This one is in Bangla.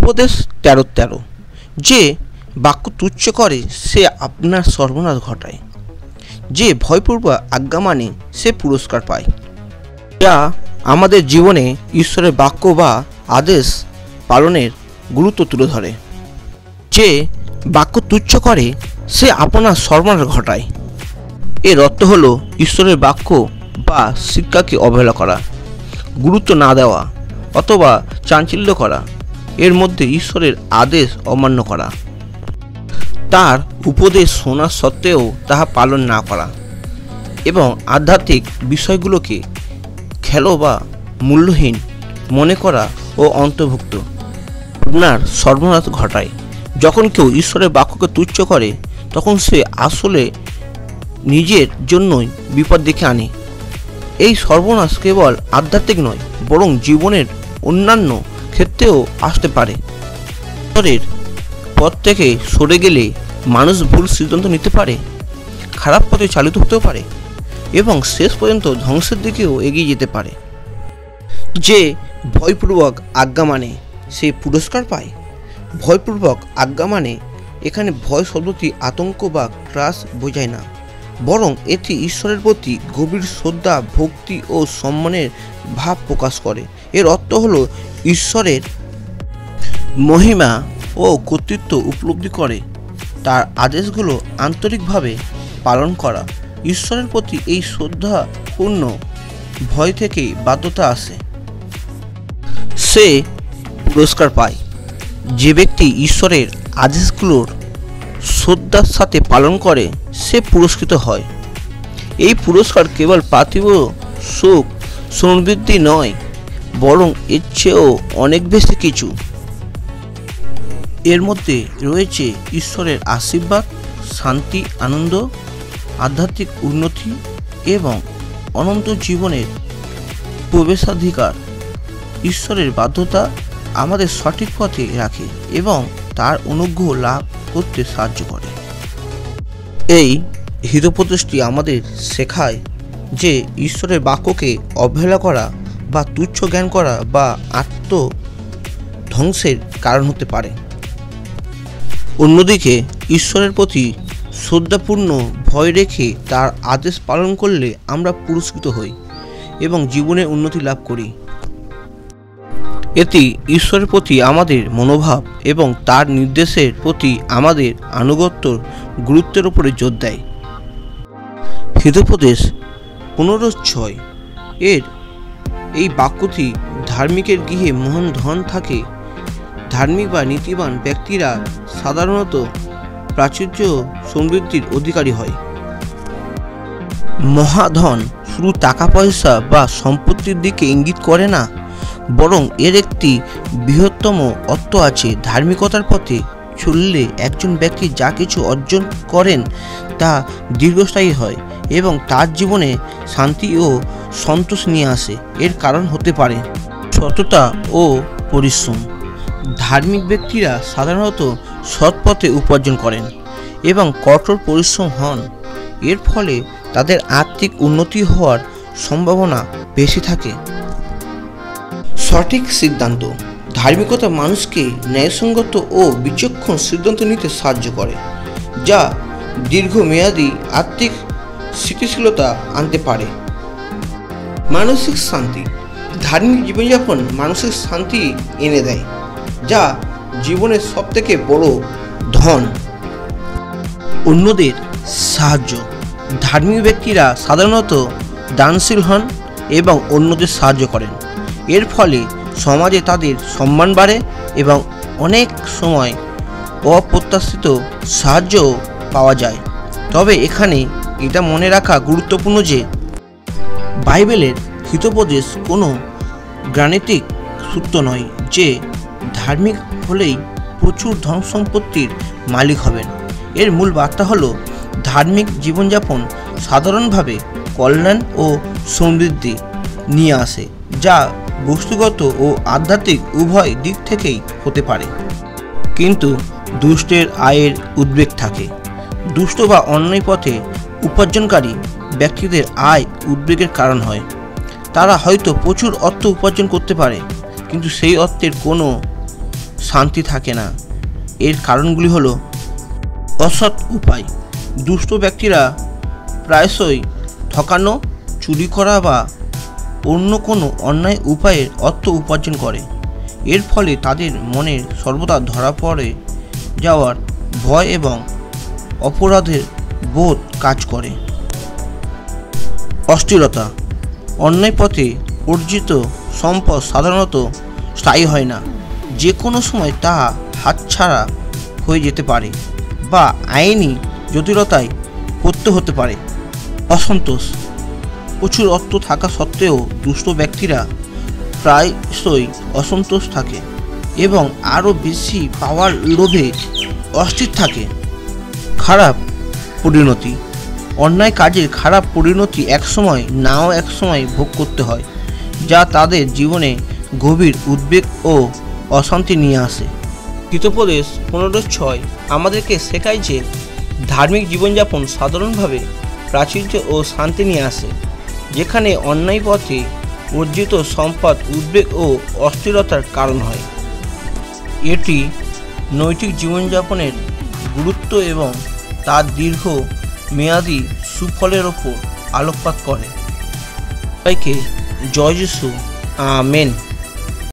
হিতোপদেশ 13:13 যে বাক্য তুচ্ছ করে সে আপনার সর্বনাশ ঘটায়, যে ভয়পূর্বক আজ্ঞা মানে সে পুরস্কার পায়। যা আমাদের জীবনে ঈশ্বরের বাক্য বা আদেশ পালনের গুরুত্ব তুলে ধরে। যে বাক্য তুচ্ছ করে সে আপনার সর্বনাশ ঘটায়। এর অর্থ হলো ঈশ্বরের বাক্য বা শিক্ষাকে অবহেলা করা, গুরুত্ব না দেওয়া অথবা চাঞ্চল্য করা, এর মধ্যে ঈশ্বরের আদেশ অমান্য করা, তার উপদেশ শোনা সত্ত্বেও তাহা পালন না করা এবং আধ্যাত্মিক বিষয়গুলোকে খেলো বা মূল্যহীন মনে করা ও অন্তর্ভুক্ত আপনার সর্বনাশ ঘটায়। যখন কেউ ঈশ্বরের বাক্যকে তুচ্ছ করে তখন সে আসলে নিজের জন্যই বিপদ ডেকে আনে। এই সর্বনাশ কেবল আধ্যাত্মিক নয়, বরং জীবনের অন্যান্য ক্ষেত্রেও আসতে পারে। ঈশ্বরের পথ থেকে সরে গেলে মানুষ ভুল সিদ্ধান্ত নিতে পারে, খারাপ পথে চালিত হতেও পারে এবং শেষ পর্যন্ত ধ্বংসের দিকেও এগিয়ে যেতে পারে। যে ভয়পূর্বক আজ্ঞা মানে সে পুরস্কার পায়। ভয়পূর্বক আজ্ঞা মানে এখানে ভয় শব্দটি আতঙ্ক বা ত্রাস বোঝায় না, বরং এটি ঈশ্বরের প্রতি গভীর শ্রদ্ধা, ভক্তি ও সম্মানের ভাব প্রকাশ করে। এর অর্থ হলো ঈশ্বরের মহিমা ও কর্তৃত্ব উপলব্ধি করে তার আদেশগুলো আন্তরিকভাবে পালন করা। ঈশ্বরের প্রতি এই শ্রদ্ধাপূর্ণ ভয় থেকেই বাধ্যতা আসে। সে পুরস্কার পায়। যে ব্যক্তি ঈশ্বরের আদেশগুলোর শ্রদ্ধার সাথে পালন করে সে পুরস্কৃত হয়। এই পুরস্কার কেবল পার্থিব সুখ সমৃদ্ধি নয়, বরং এর চেয়েও অনেক বেশি কিছু। এর মধ্যে রয়েছে ঈশ্বরের আশীর্বাদ, শান্তি, আনন্দ, আধ্যাত্মিক উন্নতি এবং অনন্ত জীবনের প্রবেশাধিকার। ঈশ্বরের বাধ্যতা আমাদের সঠিক পথে রাখে এবং তার অনুগ্রহ লাভ করতে সাহায্য করে। এই হিতোপদেশটি আমাদের শেখায় যে ঈশ্বরের বাক্যকে অবহেলা করা বা তুচ্ছ জ্ঞান করা বা আত্মধ্বংসের কারণ হতে পারে। অন্যদিকে ঈশ্বরের প্রতি শ্রদ্ধাপূর্ণ ভয় রেখে তার আদেশ পালন করলে আমরা পুরস্কৃত হই এবং জীবনের উন্নতি লাভ করি। এটি ঈশ্বরের প্রতি আমাদের মনোভাব এবং তার নির্দেশের প্রতি আমাদের আনুগত্যর গুরুত্বের উপরে জোর দেয়। হিতোপদেশ 15:6 এর এই বাক্যটি ধার্মিকের গৃহে মহান ধন থাকে। ধার্মিক বা নীতিবান ব্যক্তিরা সাধারণত প্রাচুর্য সমৃদ্ধির অধিকারী হয়। মহাধন শুধু টাকা পয়সা বা সম্পত্তির দিকে ইঙ্গিত করে না, বরং এর একটি বৃহত্তম অর্থ আছে। ধার্মিকতার পথে চললে একজন ব্যক্তি যা কিছু অর্জন করেন তা দীর্ঘস্থায়ী হয় এবং তার জীবনে শান্তি ও সন্তোষ নিয়ে আসে। এর কারণ হতে পারে সততা ও পরিশ্রম। ধার্মিক ব্যক্তিরা সাধারণত সৎ পথে উপার্জন করেন এবং কঠোর পরিশ্রম হন। এর ফলে তাদের আর্থিক উন্নতি হওয়ার সম্ভাবনা বেশি থাকে। সঠিক সিদ্ধান্ত। ধার্মিকতা মানুষকে ন্যায়সঙ্গত ও বিচক্ষণ সিদ্ধান্ত নিতে সাহায্য করে, যা দীর্ঘমেয়াদী আর্থিক স্থিতিশীলতা আনতে পারে। মানসিক শান্তি। ধার্মিক জীবনযাপন মানসিক শান্তি এনে দেয়, যা জীবনের সবথেকে বড় ধন। অন্যদের সাহায্য। ধার্মিক ব্যক্তিরা সাধারণত দানশীল হন এবং অন্যদের সাহায্য করেন। এর ফলে সমাজে তাদের সম্মান বাড়ে এবং অনেক সময় অপ্রত্যাশিত সাহায্যও পাওয়া যায়। তবে এখানে এটা মনে রাখা গুরুত্বপূর্ণ যে বাইবেলের হিতোপদেশ কোনো গাণিতিক সূত্র নয় যে ধার্মিক হলেই প্রচুর ধন সম্পত্তির মালিক হবেন। এর মূল বার্তা হলো ধার্মিক জীবনযাপন সাধারণভাবে কল্যাণ ও সমৃদ্ধি নিয়ে আসে, যা বস্তুগত ও আধ্যাত্মিক উভয় দিক থেকেই হতে পারে। কিন্তু দুষ্টের আয়ের উদ্বেগ থাকে। দুষ্ট বা অন্যায় পথে উপার্জনকারী ব্যক্তিদের আয় উদ্বেগের কারণ হয়। তারা হয়তো প্রচুর অর্থ উপার্জন করতে পারে, কিন্তু সেই অর্থের কোনো শান্তি থাকে না। এর কারণগুলি হলো অসৎ উপায়। দুষ্ট ব্যক্তিরা প্রায়শই ঠকানো, চুরি করা বা অন্য কোনো অন্যায় উপায়ে অর্থ উপার্জন করে। এর ফলে তাদের মনে সর্বদা ধরা পড়ে যাওয়ার ভয় এবং অপরাধের বোধ কাজ করে। অস্থিরতা। অন্যায় পথে অর্জিত সম্পদ সাধারণত স্থায়ী হয় না, যে কোনো সময় তা হাতছাড়া হয়ে যেতে পারে বা আইনি জটিলতায় পড়তে হতে পারে। অসন্তোষ। প্রচুর অর্থ থাকা সত্ত্বেও দুষ্ট ব্যক্তিরা প্রায়শই অসন্তোষ থাকে এবং আরও বেশি পাওয়ার লোভে অস্থির থাকে। খারাপ পরিণতি। অন্যায় কাজের খারাপ পরিণতি একসময় নাও একসময় ভোগ করতে হয়, যা তাদের জীবনে গভীর উদ্বেগ ও অশান্তি নিয়ে আসে। হিতোপদেশ 15:6 আমাদেরকে শেখায় যে ধার্মিক জীবনযাপন সাধারণভাবে প্রাচুর্য ও শান্তি নিয়ে আসে, যেখানে অন্যায় পথে অর্জিত সম্পদ উদ্বেগ ও অস্থিরতার কারণ হয়। এটি নৈতিক জীবনযাপনের গুরুত্ব এবং তার দীর্ঘ মেয়াদী সুফলের ওপর আলোকপাত করে। সবাইকে জয় যিশু। আমেন।